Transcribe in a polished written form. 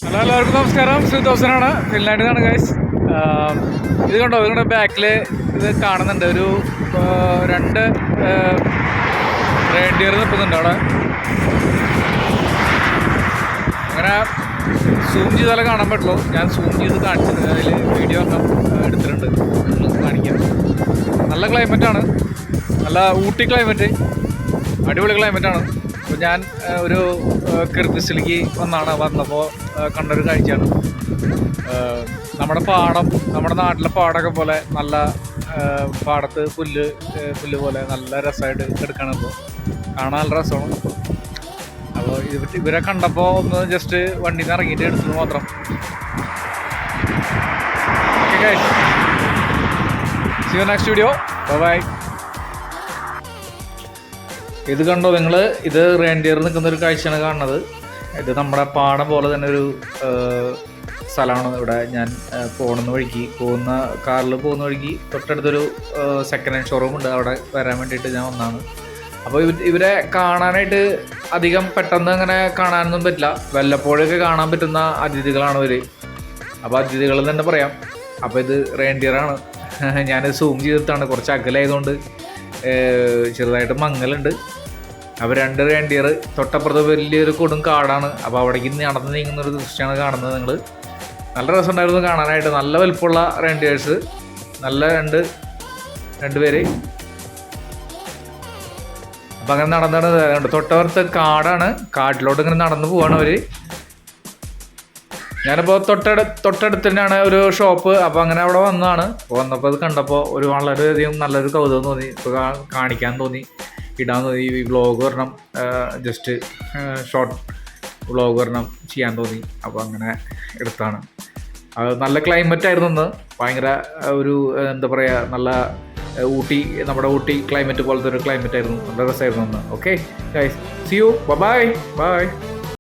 Hello, എല്ലാവർക്കും നമസ്കാരം. ശ്രീദോസനാണ്, ഫിൻലാൻഡിൽ നിന്നാണ് ഗൈസ്. ഇത് കണ്ടോ, നിങ്ങളുടെ ബാക്കിൽ ഇത് കാണുന്നുണ്ട്. ഒരു രണ്ട് റെയിൻഡിയർ നിൽക്കുന്നുണ്ട് അവിടെ. അങ്ങനെ സൂം ചെയ്താലേ കാണാൻ പറ്റുള്ളൂ. ഞാൻ സൂം ചെയ്ത് കാണിച്ചിട്ടുണ്ട്, അതിൽ വീഡിയോ ഒക്കെ എടുത്തിട്ടുണ്ട്, കാണിക്കാം. നല്ല ക്ലൈമറ്റാണ്, നല്ല ഊട്ടി ക്ലൈമറ്റ്, അടിപൊളി ക്ലൈമറ്റാണ്. അപ്പോൾ ഞാൻ ഒരു കിർഗിസിലേക്ക് വന്നപ്പോൾ കണ്ടൊരു കാഴ്ചയാണ്. നമ്മുടെ പാടം, നമ്മുടെ നാട്ടിലെ പാടമൊക്കെ പോലെ നല്ല പാടത്ത് പുല്ല് പോലെ നല്ല രസമായിട്ട് എടുക്കണം. ഇപ്പോൾ കാണാൻ നല്ല രസമാണ്. അപ്പോൾ ഇവരെ കണ്ടപ്പോൾ ഒന്ന് ജസ്റ്റ് വണ്ടിയിൽ നിന്ന് ഇറങ്ങിയിട്ട് എടുത്തത് മാത്രം. Okay, see you next video. Bye. ഇത് കണ്ടോ നിങ്ങൾ, ഇത് റെയിൻഡിയർ നിൽക്കുന്ന ഒരു കാഴ്ചയാണ് കാണുന്നത്. ഇത് നമ്മുടെ പാടം പോലെ തന്നെ ഒരു സ്ഥലമാണ്. ഇവിടെ ഞാൻ പോകുന്ന കാറിൽ പോകുന്ന വഴിക്ക് തൊട്ടടുത്തൊരു സെക്കൻഡ് ഹാൻഡ് ഷോറൂം ഉണ്ട്. അവിടെ വരാൻ വേണ്ടിയിട്ട് ഞാൻ വന്നതാണ്. അപ്പോൾ ഇവരെ കാണാനായിട്ട് അധികം പെട്ടെന്ന് അങ്ങനെ കാണാനൊന്നും പറ്റില്ല. വല്ലപ്പോഴൊക്കെ കാണാൻ പറ്റുന്ന അതിഥികളാണ് ഇവർ. അപ്പോൾ അതിഥികൾ തന്നെ പറയാം. അപ്പോൾ ഇത് റെയിൻഡിയറാണ്. ഞാൻ സൂം ചെയ്തിട്ടാണ്, കുറച്ച് അകലായതുകൊണ്ട് ചെറുതായിട്ട് മങ്ങലുണ്ട്. അപ്പോൾ രണ്ട് റെയിൻഡിയർ, തൊട്ടപ്പുറത്ത് വലിയൊരു കൊടും കാടാണ്. അപ്പോൾ അവിടേക്ക് നടന്ന് നീങ്ങുന്നൊരു ദൃശ്യമാണ് കാണുന്നത് നിങ്ങൾ. നല്ല രസമുണ്ടായിരുന്നു കാണാനായിട്ട്. നല്ല വലുപ്പമുള്ള റെയിൻഡിയേഴ്സ്, നല്ല രണ്ട് പേര്. അപ്പോൾ അങ്ങനെ നടന്നാണ്. തൊട്ടപ്പുറത്ത് കാടാണ്, കാട്ടിലോട്ട് ഇങ്ങനെ നടന്നു പോവാണ് അവർ. ഞാനിപ്പോൾ തൊട്ടടുത്ത് തന്നെയാണ് ഒരു ഷോപ്പ്. അപ്പോൾ അങ്ങനെ അവിടെ വന്നപ്പോൾ അത് കണ്ടപ്പോൾ വളരെയധികം നല്ലൊരു കൗതുകം തോന്നി. ഇപ്പോൾ കാണിക്കാൻ തോന്നി, ഇടാൻ തോന്നി. ഈ വ്ളോഗ് ഒരെണ്ണം, ജസ്റ്റ് ഷോർട്ട് വ്ളോഗ് ഒരെണ്ണം ചെയ്യാൻ തോന്നി. അപ്പോൾ അങ്ങനെ എടുത്താണ്. നല്ല ക്ലൈമറ്റ് ആയിരുന്നു ഇന്ന്. ഭയങ്കര ഒരു എന്താ പറയുക, നല്ല നമ്മുടെ ഊട്ടി ക്ലൈമറ്റ് പോലത്തെ ഒരു ക്ലൈമറ്റ് ആയിരുന്നു. നല്ല രസമായിരുന്നു ഇന്ന്. Okay guys, see you, by.